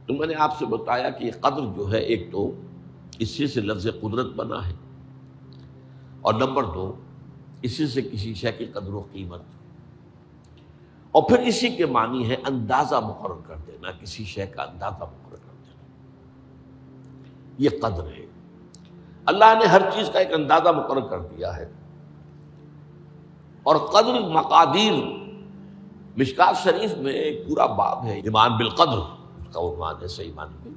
تو میں نے آپ سے بتایا کہ یہ قدر جو ہے، ایک تو اسی سے لفظ قدرت بنا ہے، اور نمبر دو اسی سے کسی شے کی قدر و قیمت، اور پھر اسی کے معنی ہے اندازہ مقرر کر دینا، کسی شے کا اندازہ مقرر کر دینا، یہ قدر ہے۔ اللہ نے ہر چیز کا ایک اندازہ مقرر کر دیا ہے، اور قدر مقادیر، مشکات شریف میں ایک پورا باب ہے ایمان بالقدر، اس کا عنوان ہے صحیح معنی میں۔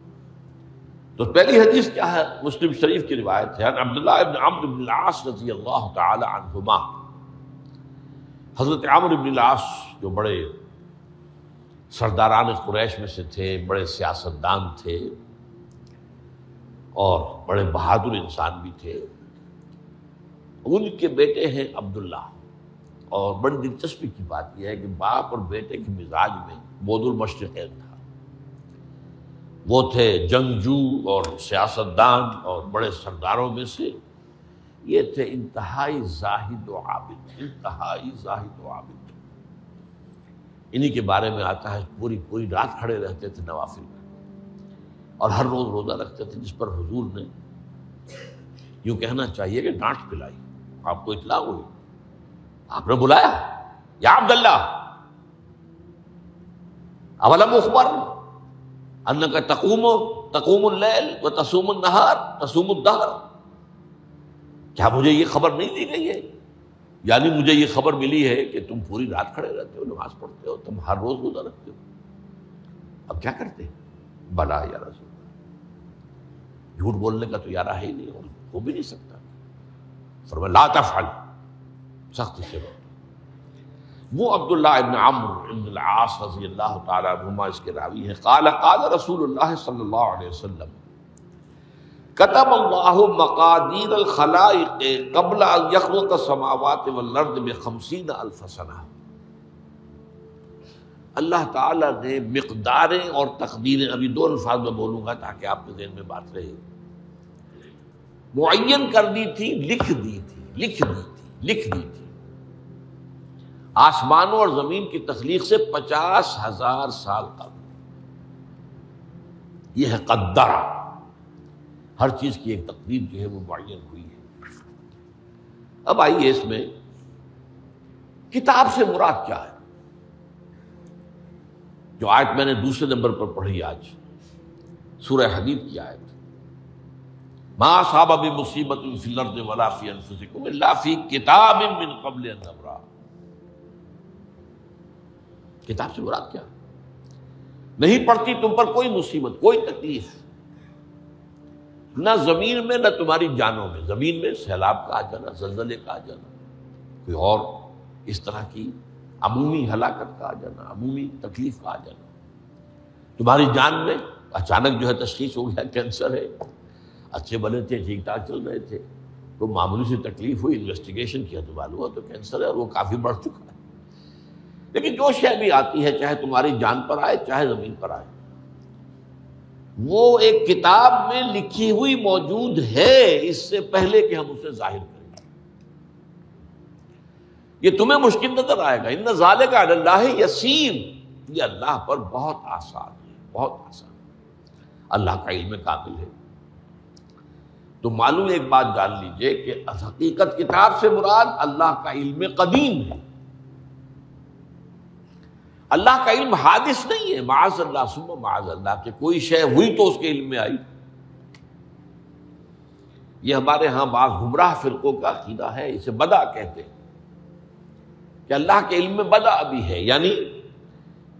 تو پہلی حدیث کیا ہے؟ مسلم شریف کی روایت ہے، عن عبداللہ ابن عمرو بن العاص رضی اللہ تعالی عنہما۔ حضرت عمرو بن العاص جو بڑے سرداران قریش میں سے تھے، بڑے سیاستدان تھے اور بڑے بہادر انسان بھی تھے، ان کے بیٹے ہیں عبداللہ۔ اور بڑی دلچسپی کی بات یہ ہے کہ باپ اور بیٹے کے مزاج میں بود المشرقین تھا، وہ تھے جنگجو اور سیاستدان اور بڑے سرداروں میں سے، یہ تھے انتہائی زاہد و عابد، انتہائی زاہد و عابد۔ انہی کے بارے میں آتا ہے پوری رات کھڑے رہتے تھے نوافل میں، اور ہر روز روزہ رکھتے تھے، جس پر حضور نے یوں کہنا چاہیے کہ ڈانٹ پلائی۔ آپ کو اطلاع ہوئی، آپ نے بلایا، یا عبداللہ اولم اخبر انک تقوم اللیل و تصوم النہار تصوم الدہر، کیا مجھے یہ خبر نہیں دی گئی ہے؟ یعنی مجھے یہ خبر ملی ہے کہ تم پوری رات کھڑے رہتے ہو، نماز پڑھتے ہو، تم ہر روز روزہ رکھتے ہو، اب کیا کرتے؟ بلا یا رسول اللہ، جھوٹ بولنے کا تو یارہ ہے ہی نہیں، اور ہو بھی نہیں سکتا۔ فرمایا لا تفعل، سختی سے بات۔ وہ عبداللہ ابن عمرو ابن العاص رضی اللہ تعالیٰ عنہما اس کے راوی ہیں، قال قال رسول اللہ صلی اللہ علیہ وسلم کتب اللہ مقادیر الخلائق قبل ان یخلق السماوات والارض ب50,000 سنہ۔ اللہ تعالیٰ نے مقداریں اور تقدیریں، ابھی دو الفاظ میں بولوں گا تاکہ آپ کے ذہن میں بات رہے، معین کر دی تھی، لکھ دی تھی آسمانوں اور زمین کی تخلیق سے 50,000 سال قبل۔ یہ ہے قدر، ہر چیز کی ایک تقدیر جو ہے وہ معین ہوئی ہے۔ اب آئیے اس میں کتاب سے مراد کیا ہے؟ جو آیت میں نے دوسرے نمبر پر پڑھی آج، سورہ حدید کی آیت، ما اصاب بمصیبۃ فی الارض ولا فی انفسکم الا فی کتاب من قبل ان نبرأ۔ کتاب سے مراد کیا؟ نہیں پڑتی تم پر کوئی مصیبت، کوئی تکلیف، نہ زمین میں نہ تمہاری جانوں میں۔ زمین میں سیلاب کا آ جانا، زلزلے کا آ جانا، کوئی اور اس طرح کی عمومی ہلاکت کا آ جانا، عمومی تکلیف کا آ جانا۔ تمہاری جان میں اچانک جو ہے تشخیص ہو گیا کینسر ہے، اچھے بنے تھے، ٹھیک ٹھاک چل رہے تھے، تو معمولی سی تکلیف ہوئی، انویسٹیگیشن کیا تو معلوم ہوا تو کینسر ہے، اور وہ کافی بڑھ چکا ہے۔ لیکن جو شے بھی آتی ہے، چاہے تمہاری جان پر آئے چاہے زمین پر آئے، وہ ایک کتاب میں لکھی ہوئی موجود ہے، اس سے پہلے کہ ہم اسے ظاہر کریں۔ یہ تمہیں مشکل نظر آئے گا، ان ذالک علی اللہ یسیر، یہ اللہ پر بہت آسان ہے، بہت آسان ہے، اللہ کا علم کامل ہے۔ تو معلوم ایک بات جان لیجئے کہ حقیقت کتاب سے مراد اللہ کا علم قدیم ہے۔ اللہ کا علم حادث نہیں ہے، معاذ اللہ ثم معاذ اللہ، کہ کوئی شے ہوئی تو اس کے علم میں آئی۔ یہ ہمارے ہاں بعض گمراہ فرقوں کا عقیدہ ہے، اسے بدع کہتے ہیں، کہ اللہ کے علم میں بدع بھی ہے، یعنی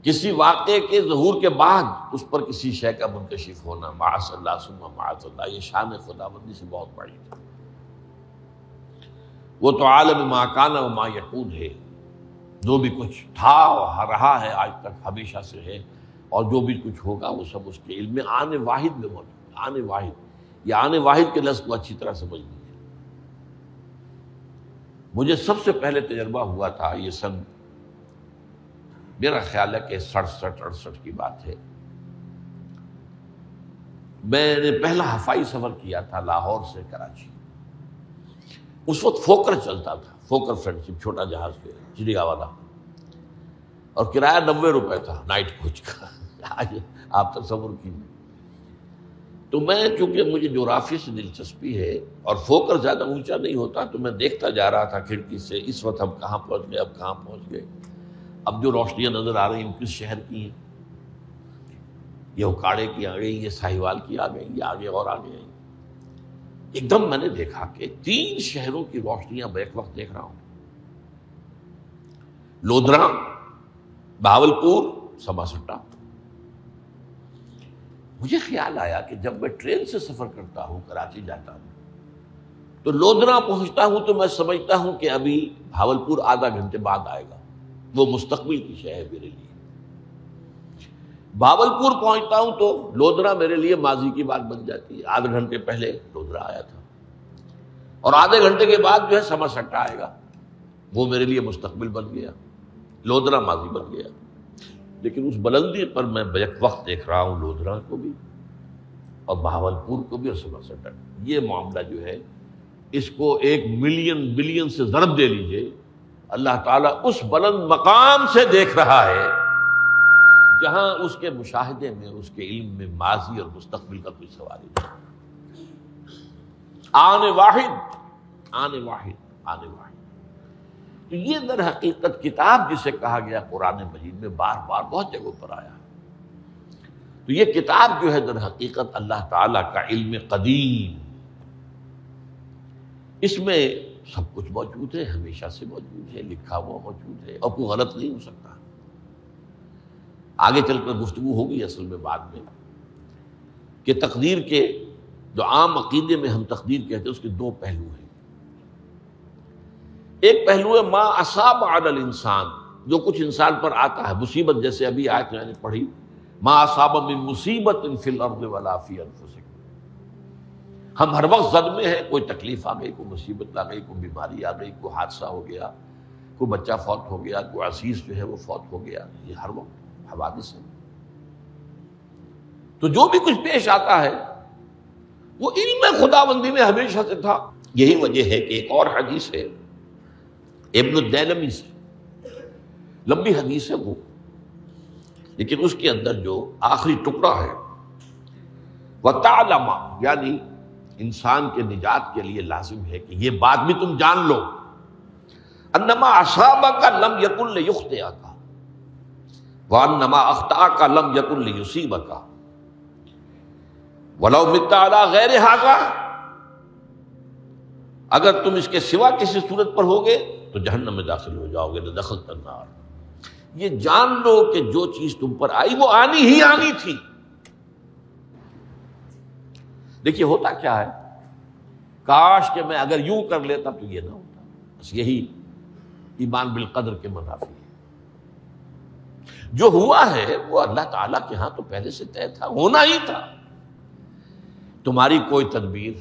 کسی واقعے کے ظہور کے بعد اس پر کسی شے کا منکشف ہونا، معاذ اللہ ثم معاذ اللہ۔ یہ شان خداوندی سے بہت بڑی ہے، وہ تو عالم ما کان و ما یکون ہے، جو بھی کچھ تھا اور رہا ہے آج تک ہمیشہ سے ہے، اور جو بھی کچھ ہوگا وہ سب اس کے علم میں آنے واحد میں موجود ہے۔ آنے واحد، یہ آنے واحد کے لفظ کو اچھی طرح سمجھ لیجیے۔ مجھے سب سے پہلے تجربہ ہوا تھا، یہ سن میرا خیال ہے کہ 67-68 کی بات ہے، میں نے پہلا ہفائی سفر کیا تھا لاہور سے کراچی۔ اس وقت فوکر چلتا تھا، فوکر فرینڈ شپ، چھوٹا جہاز کے چڑیا والا، اور کرایہ 90 روپے تھا نائٹ کوچ کا۔ آج آپ تصور کیجیے. تو میں چونکہ مجھے جغرافیہ سے دلچسپی ہے اور فوکس زیادہ اونچا نہیں ہوتا، تو میں دیکھتا جا رہا تھا کھڑکی سے اس وقت ہم کہاں پہنچ گئے، اب کہاں پہنچ گئے. اب جو روشنیاں نظر آ رہی ہیں کس شہر کی ہیں؟ یہ اکاڑے کی آ گئی، یہ ساہیوال کی آ گئی، یہ آگے اور آگے ہیں. ایک دم میں نے دیکھا کہ 3 شہروں کی روشنیاں میں ایک وقت دیکھ رہا ہوں. لودھرا، بہاولپور، سماسٹا. مجھے خیال آیا کہ جب میں ٹرین سے سفر کرتا ہوں، کراچی جاتا ہوں، تو لودھرا پہنچتا ہوں تو میں سمجھتا ہوں کہ ابھی بہاولپور آدھا گھنٹے بعد آئے گا. وہ مستقبل کی شے ہے میرے لیے. بہاولپور پہنچتا ہوں تو لودھرا میرے لیے ماضی کی بات بن جاتی ہے. آدھے گھنٹے پہلے لودھرا آیا تھا، اور آدھے گھنٹے کے بعد جو ہے سماسٹا آئے گا. وہ میرے لیے مستقبل بن گیا، لودھرا ماضی بن گیا. لیکن اس بلندی پر میں بیک وقت دیکھ رہا ہوں لودھرا کو بھی اور بہاولپور کو بھی اور سماسٹا. یہ معاملہ جو ہے اس کو 1 ملین بلین سے ضرب دے لیجئے. اللہ تعالیٰ اس بلند مقام سے دیکھ رہا ہے جہاں اس کے مشاہدے میں، اس کے علم میں ماضی اور مستقبل کا کوئی سوال ہی نہیں. آنے واحد، آنے واحد، آنے واحد. تو یہ در حقیقت کتاب جسے کہا گیا قرآن مجید میں بار بار بہت جگہوں پر آیا. تو یہ کتاب جو ہے در حقیقت اللہ تعالیٰ کا علم قدیم، اس میں سب کچھ موجود ہے، ہمیشہ سے موجود ہے، لکھا ہوا موجود ہے، اور کوئی غلط نہیں ہو سکتا. آگے چل کر گفتگو ہوگی اصل میں بعد میں کہ تقدیر کے جو عام عقیدے میں ہم تقدیر کہتے ہیں اس کے 2 پہلو ہیں. ایک پہلو ہے ما اصاب علی الانسان، جو کچھ انسان پر آتا ہے مصیبت، جیسے ابھی آیت میں نے پڑھی ما اصاب من مصیبت فی الارض ولا فی انفسکم. ہم ہر وقت زد میں ہیں، کوئی تکلیف آ گئی، کوئی مصیبت آ گئی، کوئی بیماری آ گئی، کوئی حادثہ ہو گیا، کوئی بچہ فوت ہو گیا، کوئی عزیز جو ہے وہ فوت ہو گیا. یہ ہر وقت حوادث ہے. تو جو بھی کچھ پیش آتا ہے وہ علم خداوندی میں ہمیشہ سے تھا. یہی وجہ ہے کہ ایک اور حدیث ہے ابن الدیلمی سے، لمبی حدیث ہے وہ، لیکن اس کے اندر جو آخری ٹکڑا ہے وَتَعْلَمَ، یعنی انسان کے نجات کے لیے لازم ہے کہ یہ بات بھی تم جان لو انما اصابک لم یکن لیخطئک وانما اخطأک لم یکن لیصیبک ولو مت علی غیر ھذا. اگر تم اس کے سوا کسی صورت پر ہوگے تو جہنم میں داخل ہو جاؤ گے، لدخلت النار. یہ جان لو کہ جو چیز تم پر آئی وہ آنی ہی آنی تھی. دیکھیے ہوتا کیا ہے، کاش کہ میں اگر یوں کر لیتا تو یہ نہ ہوتا. بس یہی ایمان بالقدر کے منافی ہے. جو ہوا ہے وہ اللہ تعالیٰ کے ہاں تو پہلے سے طے تھا، ہونا ہی تھا. تمہاری کوئی تدبیر،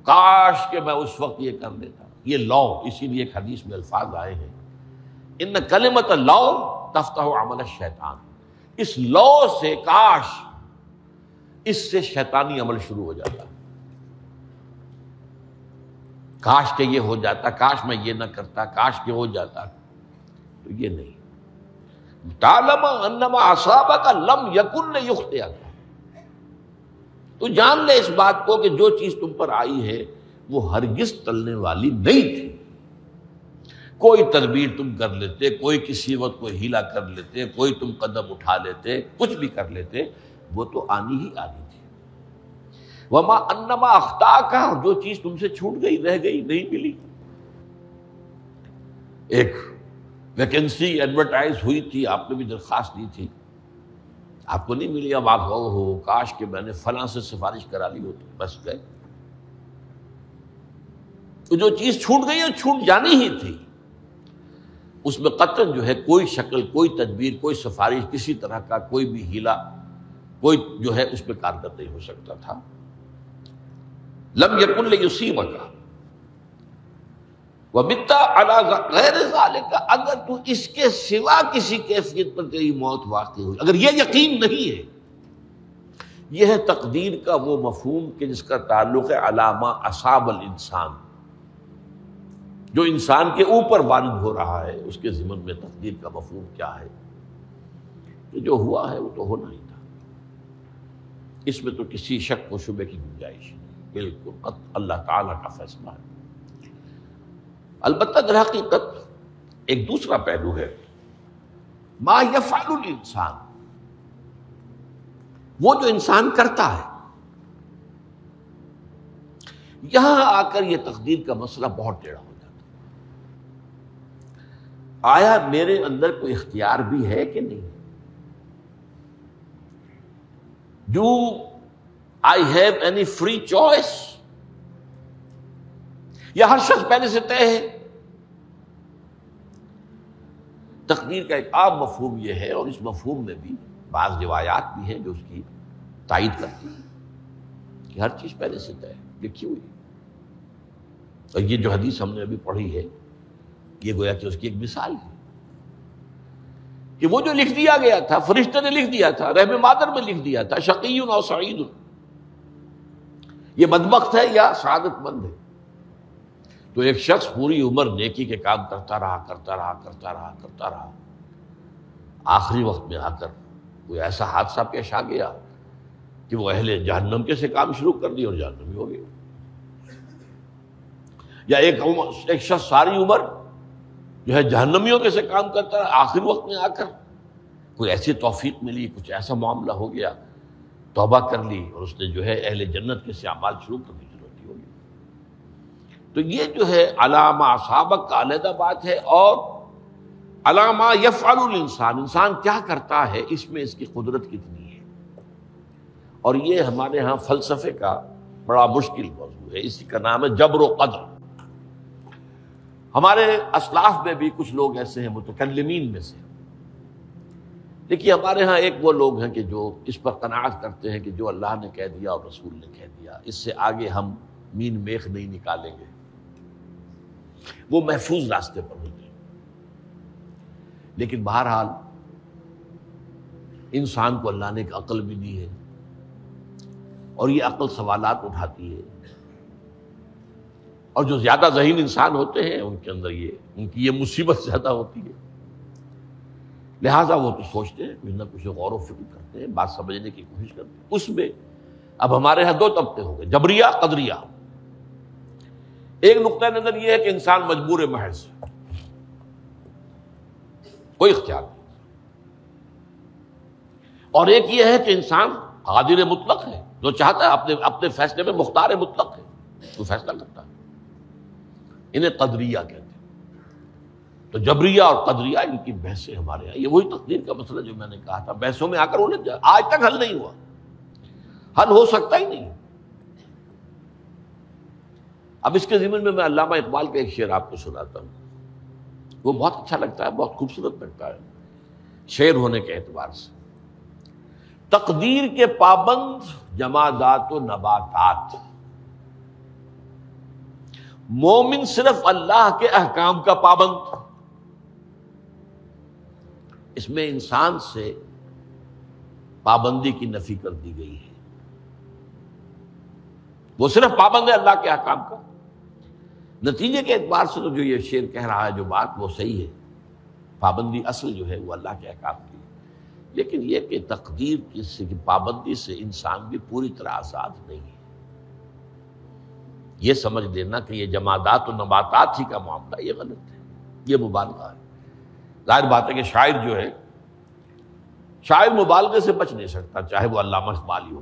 کاش کہ میں اس وقت یہ کر لیتا. یہ لا، اسی لیے ایک حدیث میں الفاظ آئے ہیں ان کلمۃ لا تفتح عمل الشیطان. اس لا سے، کاش، اس سے شیطانی عمل شروع ہو جاتا. کاش کہ یہ ہو جاتا، کاش میں یہ نہ کرتا، کاش کہ ہو جاتا. تو یہ نہیں. تعلم انما اصابک لم یکن لیخطئک. تو جان لے اس بات کو کہ جو چیز تم پر آئی ہے وہ ہرگز ٹلنے والی نہیں تھی. کوئی تدبیر تم کر لیتے، کوئی کسی وقت کوئی ہیلا کر لیتے، کوئی تم قدم اٹھا لیتے، کچھ بھی کر لیتے، وہ تو آنی ہی آنی تھی. وما انما اخطاک، جو چیز تم سے چھوٹ گئی، رہ گئی، نہیں ملی. ایک ویکنسی ایڈورٹائز ہوئی تھی، آپ نے بھی درخواست دی تھی، آپ کو نہیں ملی. اب آپ ہو کاش کہ میں نے فلاں سے سفارش کرا لی ہوتی. بس گئے. تو جو چیز چھوٹ گئی وہ چھوٹ جانی ہی تھی. اس میں قطعاً جو ہے کوئی شکل، کوئی تدبیر، کوئی سفارش، کسی طرح کا کوئی بھی ہیلا، کوئی جو ہے اس پہ کارگر نہیں ہو سکتا تھا. لم یکن لیصیبک ومت علی غیر ذالک. اگر تو اس کے سوا کسی کیفیت پر تیری موت واقع ہوئی، اگر یہ یقین نہیں ہے، یہ ہے تقدیر کا وہ مفہوم کہ جس کا تعلق ہے علامہ اصاب الانسان. جو انسان کے اوپر وارد ہو رہا ہے اس کے ضمن میں تقدیر کا مفہوم کیا ہے کہ جو ہوا ہے وہ تو ہونا ہی تھا. اس میں تو کسی شک و شبے کی گنجائش نہیں، بالکل قطع اللہ تعالیٰ کا فیصلہ ہے۔ البتہ در حقیقت ایک دوسرا پہلو ہے، ما یفعل الانسان، وہ جو انسان کرتا ہے۔ یہاں آ کر یہ تقدیر کا مسئلہ بہت ٹیڑھا ہو جاتا ہے۔ آیا میرے اندر کوئی اختیار بھی ہے کہ نہیں؟ Do I have any free choice؟ یا ہر شخص پہلے سے طے ہے؟ تقدیر کا ایک عام مفہوم یہ ہے، اور اس مفہوم میں بھی بعض روایات بھی ہیں جو اس کی تائید کرتی ہیں کہ ہر چیز پہلے سے طے ہے، لکھی ہوئی ہے۔ اور یہ جو حدیث ہم نے ابھی پڑھی ہے، یہ گویا کہ اس کی ایک مثال ہے کہ وہ جو لکھ دیا گیا تھا، فرشتے نے لکھ دیا تھا، رحم مادر میں لکھ دیا تھا، شقی اور سعید، یہ بدبخت ہے یا سعادت مند ہے۔ تو ایک شخص پوری عمر نیکی کے کام کرتا رہا، آخری وقت میں آ کر کوئی ایسا حادثہ پیش آ گیا کہ وہ اہل جہنم کے سے کام شروع کر دی اور جہنمی ہو گیا۔ یا ایک شخص ساری عمر جو ہے جہنمیوں کے سے کام کرتا ہے، آخری وقت میں آ کر کوئی ایسی توفیق ملی، کچھ ایسا معاملہ ہو گیا، توبہ کر لی اور اس نے جو ہے اہل جنت کے سے اعمال شروع کر دی، ضرورت ہوگی۔ تو یہ جو ہے علامہ اصابک کا علیحدہ بات ہے، اور علامہ یفعل الانسان، انسان کیا کرتا ہے، اس میں اس کی قدرت کتنی ہے۔ اور یہ ہمارے ہاں فلسفے کا بڑا مشکل موضوع ہے، اسی کا نام ہے جبر و قدر۔ ہمارے اسلاف میں بھی کچھ لوگ ایسے ہیں متکلمین میں سے، دیکھیے ہمارے ہاں ایک وہ لوگ ہیں کہ جو اس پر قناعت کرتے ہیں کہ جو اللہ نے کہہ دیا اور رسول نے کہہ دیا، اس سے آگے ہم مین میخ نہیں نکالیں گے، وہ محفوظ راستے پر ہوتے ہیں۔ لیکن بہرحال انسان کو اللہ نے ایک عقل بھی دی ہے، اور یہ عقل سوالات اٹھاتی ہے، اور جو زیادہ ذہین انسان ہوتے ہیں ان کے اندر ان کی یہ مصیبت زیادہ ہوتی ہے، لہٰذا وہ تو سوچتے ہیں، کچھ نہ کچھ غور و فکر کرتے ہیں، بات سمجھنے کی کوشش کرتے ہیں۔ اس میں اب ہمارے یہاں دو طبقے ہو گئے، جبریہ قدریہ۔ ایک نقطۂ نظر یہ ہے کہ انسان مجبور محض، کوئی اختیار نہیں، اور ایک یہ ہے کہ انسان قادر مطلق ہے، جو چاہتا ہے اپنے فیصلے میں مختار مطلق ہے، وہ فیصلہ کرتا ہے۔ انہیں قدریہ کہتے ہیں۔ تو جبریہ اور قدریہ ان کی بحثیں ہمارے یہاں، یہ وہی تقدیر کا مسئلہ جو میں نے کہا تھا، بحثوں میں آ کر الجھ جائے، آج تک حل نہیں ہوا، حل ہو سکتا ہی نہیں۔ اب اس کے ضمن میں علامہ اقبال کا ایک شعر آپ کو سناتا ہوں، وہ بہت اچھا لگتا ہے، بہت خوبصورت لگتا ہے شعر ہونے کے اعتبار سے۔ تقدیر کے پابند جمادات و نباتات، مومن صرف اللہ کے احکام کا پابند۔ اس میں انسان سے پابندی کی نفی کر دی گئی ہے، وہ صرف پابند ہے اللہ کے احکام کا۔ نتیجے کے اعتبار سے تو جو یہ شعر کہہ رہا ہے جو بات، وہ صحیح ہے، پابندی اصل جو ہے وہ اللہ کے احکام کی ہے، لیکن یہ کہ تقدیر کی پابندی سے انسان بھی پوری طرح آزاد نہیں ہے۔ یہ سمجھ لینا کہ یہ جمادات و نباتات ہی کا معاملہ، یہ غلط ہے، یہ مبالغہ ہے۔ ظاہر بات ہے کہ شاعر جو ہے، شاعر مبالغے سے بچ نہیں سکتا، چاہے وہ علامہ اقبال ہی ہو،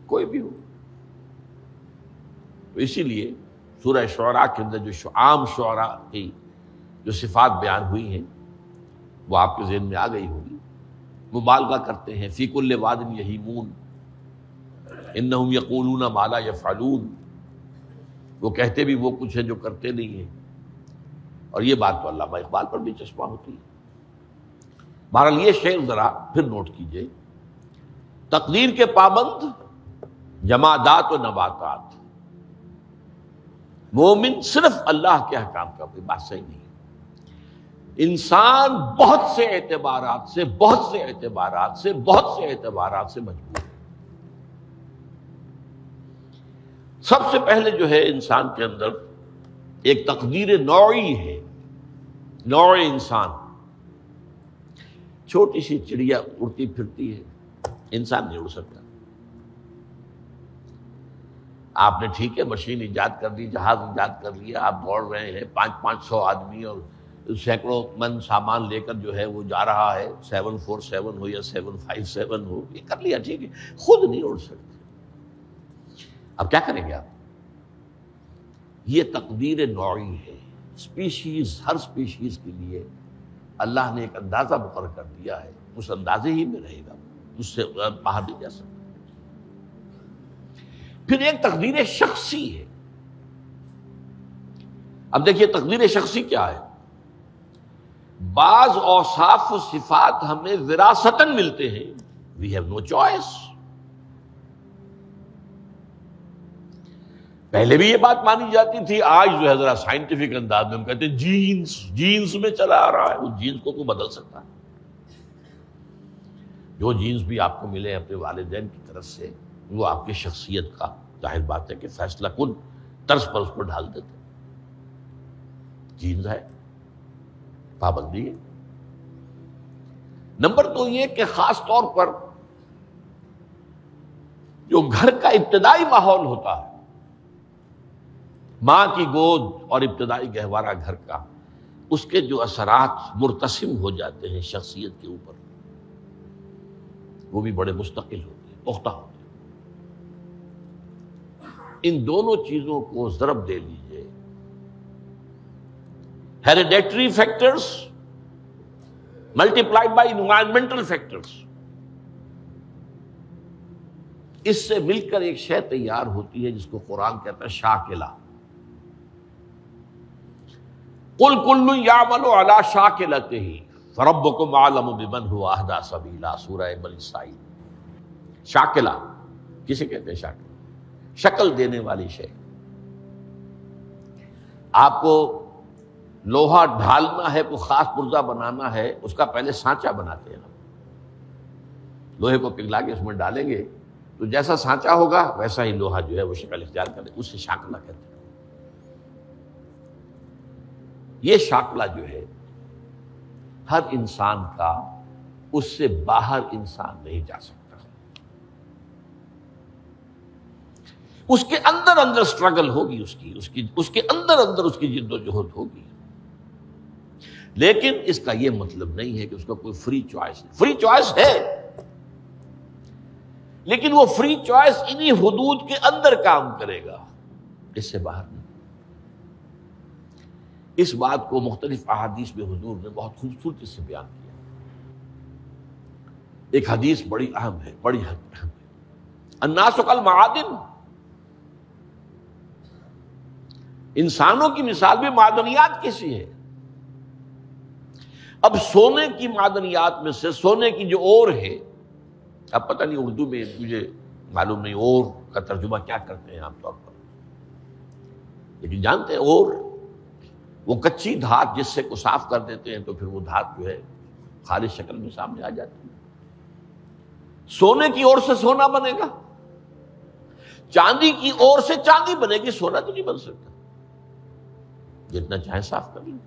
کوئی بھی ہو۔ تو اسی لیے سورہ شعراء کے اندر جو عام شعراء کی جو صفات بیان ہوئی ہیں وہ آپ کے ذہن میں آ گئی ہوگی۔ مبالغہ کرتے ہیں، فی کل واد یہیمون انہم یقولون ما لا یفعلون، وہ کہتے بھی وہ کچھ ہے جو کرتے نہیں ہیں، اور یہ بات تو علامہ اقبال پر بھی چشمہ ہوتی ہے۔ بہرحال یہ شعر ذرا پھر نوٹ کیجئے، تقدیر کے پابند جمادات و نباتات، مومن صرف اللہ کے احکام کا، کوئی بات صحیح نہیں ہے۔ انسان بہت سے اعتبارات سے مجبور ہے۔ سب سے پہلے جو ہے انسان کے اندر ایک تقدیر نوعی ہے، نوع انسان۔ چھوٹی سی چڑیا اڑتی پھرتی ہے، انسان نہیں اڑ سکتا، آپ نے ٹھیک ہے مشین ایجاد کر دی، جہاز ایجاد کر لیا، آپ دوڑ رہے ہیں 500 آدمی اور سینکڑوں من سامان لے کر جو ہے وہ جا رہا ہے، 747 ہو یا 757 ہو، یہ کر لیا ٹھیک ہے، خود نہیں اڑ سکتے، اب کیا کریں گے آپ؟ یہ تقدیر نوعی ہے، سپیشیز، ہر سپیشیز کے لیے اللہ نے ایک اندازہ مقرر کر دیا ہے، اس اندازے ہی میں رہے گا، اس سے باہر نہیں جا سکتا۔ پھر ایک تقدیر شخصی ہے۔ اب دیکھیے تقدیر شخصی کیا ہے؟ بعض اوصاف و صفات ہمیں وراثتاً ملتے ہیں، وی ہیو نو چوائس۔ پہلے بھی یہ بات مانی جاتی تھی، آج جو ہے ذرا سائنٹیفک انداز میں ہم کہتے ہیں جینز میں چلا آ رہا ہے، اس جینز کو بدل سکتا ہے۔ جو جینز بھی آپ کو ملے اپنے والدین کی طرف سے، وہ آپ کی شخصیت کا ظاہر بات ہے کہ فیصلہ کن طرز پر اس کو ڈھال دیتے، جینز ہے، پابندی ہے۔ نمبر 2 یہ کہ خاص طور پر جو گھر کا ابتدائی ماحول ہوتا ہے، ماں کی گود اور ابتدائی گہوارہ گھر کا، اس کے جو اثرات مرتسم ہو جاتے ہیں شخصیت کے اوپر، وہ بھی بڑے مستقل ہوتے ہیں، پختہ ہوتے ہیں۔ ان دونوں چیزوں کو ضرب دے لیجئے، hereditary factors multiplied by environmental factors, اس سے مل کر ایک شے تیار ہوتی ہے جس کو قرآن کہتا ہے شاکلہ۔ قل کل یعمل علی شاکلتہ فربکم اعلم بمن هو اہدی سبیلا، سورہ بنی اسرائیل۔ شاکلہ کسے کہتے ہیں؟ شاکلہ شکل دینے والی شے۔ آپ کو لوہا ڈھالنا ہے، کوئی خاص پرزہ بنانا ہے، اس کا پہلے سانچہ بناتے ہیں، لوہے کو پگھلا کے اس میں ڈالیں گے تو جیسا سانچہ ہوگا ویسا ہی لوہا جو ہے وہ شکل اختیار کرے، اسے شاکلہ کہتے ہیں۔ یہ شاکلہ جو ہے ہر انسان کا، اس سے باہر انسان نہیں جا سکتا، اس کے اندر سٹرگل ہوگی، اس کے اندر اس کی جد و جہد ہوگی، لیکن اس کا یہ مطلب نہیں ہے کہ اس کا کوئی فری چوائس ہے۔ فری چوائس ہے، لیکن وہ فری چوائس انہی حدود کے اندر کام کرے گا، اس سے باہر نہیں۔ اس بات کو مختلف احادیث میں حضور نے بہت خوبصورتی سے بیان کیا۔ ایک حدیث بڑی اہم ہے، بڑی اہم ہے، الناس کالمعادن، انسانوں کی مثال بھی معدنیات کی سی ہے۔ اب سونے کی معدنیات میں سے سونے کی جو اور ہے، اب پتہ نہیں اردو میں مجھے معلوم نہیں اور کا ترجمہ کیا کرتے ہیں عام طور پر، لیکن جانتے ہیں اور وہ کچی دھات جس سے کو صاف کر دیتے ہیں تو پھر وہ دھات جو ہے خالص شکل میں سامنے آ جاتی ہے۔ سونے کی اور سے سونا بنے گا، چاندی کی اور سے چاندی بنے گی، سونا تو نہیں بن سکتا، جتنا چاہے صاف کر لیں،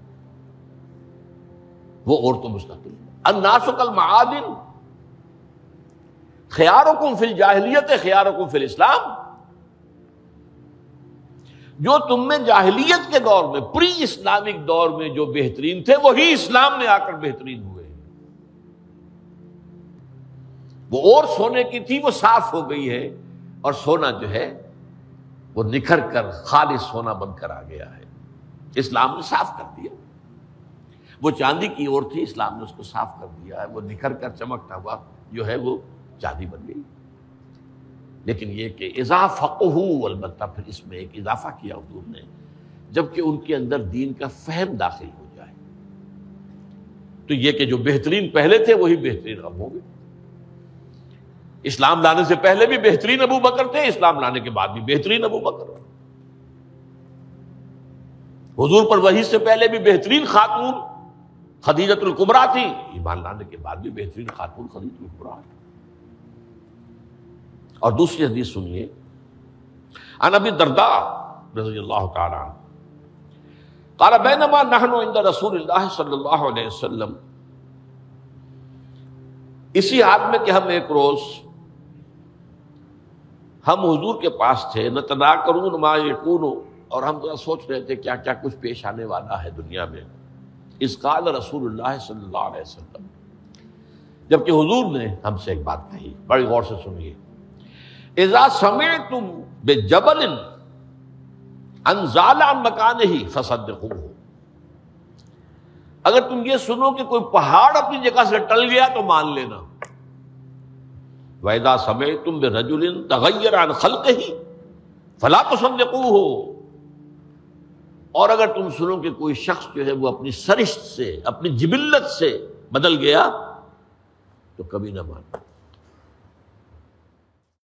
وہ اور تو مستقل ہے۔ الناس کالمعادن خیارکم فی الجاہلیت خیارکم فی الاسلام، جو تم میں جاہلیت کے دور میں، پری اسلامک دور میں جو بہترین تھے، وہی اسلام میں آ کر بہترین ہوئے۔ وہ اور سونے کی تھی، وہ صاف ہو گئی ہے، اور سونا جو ہے وہ نکھر کر خالص سونا بن کر آ گیا ہے، اسلام نے صاف کر دیا۔ وہ چاندی کی اور تھی، اسلام نے اس کو صاف کر دیا ہے، وہ نکھر کر چمکتا ہوا جو ہے وہ چاندی بن گئی۔ لیکن یہ کہ اذا فقہوا، البتہ پھر اس میں ایک اضافہ کیا حضور نے، جبکہ ان کے اندر دین کا فہم داخل ہو جائے، تو یہ کہ جو بہترین پہلے تھے وہی بہترین اب ہوں گے۔ اسلام لانے سے پہلے بھی بہترین ابو بکر تھے، اسلام لانے کے بعد بھی بہترین ابو بکر۔ حضور پر وحی سے پہلے بھی بہترین خاتون خدیجۃ الکبریٰ تھی، ایمان لانے کے بعد بھی بہترین خاتون خدیجۃ الکبریٰ۔ اور دوسری حدیث سنیے، عن ابی الدرداء رضی اللہ تعالی عنہ قال بینما نحن عند رسول اللہ صلی اللہ علیہ وسلم، اسی حال میں کہ ہم ایک روز ہم حضور کے پاس تھے، نتذاکرون ما یکون، اور ہم ذرا سوچ رہے تھے کیا کیا کچھ پیش آنے والا ہے دنیا میں. اذ قال رسول اللہ صلی اللہ علیہ وسلم، جبکہ حضور نے ہم سے ایک بات کہی، بڑی غور سے سنیے. اذا سمعتم بجبل انزال عن مکانہ فصدقوہ، اگر تم یہ سنو کہ کوئی پہاڑ اپنی جگہ سے ٹل گیا تو مان لینا. وَإِذَا سَمِعْتُمْ بِرَجُلٍ تَغَيَّرَ عَنْ خَلْقِهِ فَلَا تُصَدِّقُوهُ، اور اگر تم سنو کہ کوئی شخص جو ہے وہ اپنی سرشت سے، اپنی جبلت سے بدل گیا تو کبھی نہ مانو.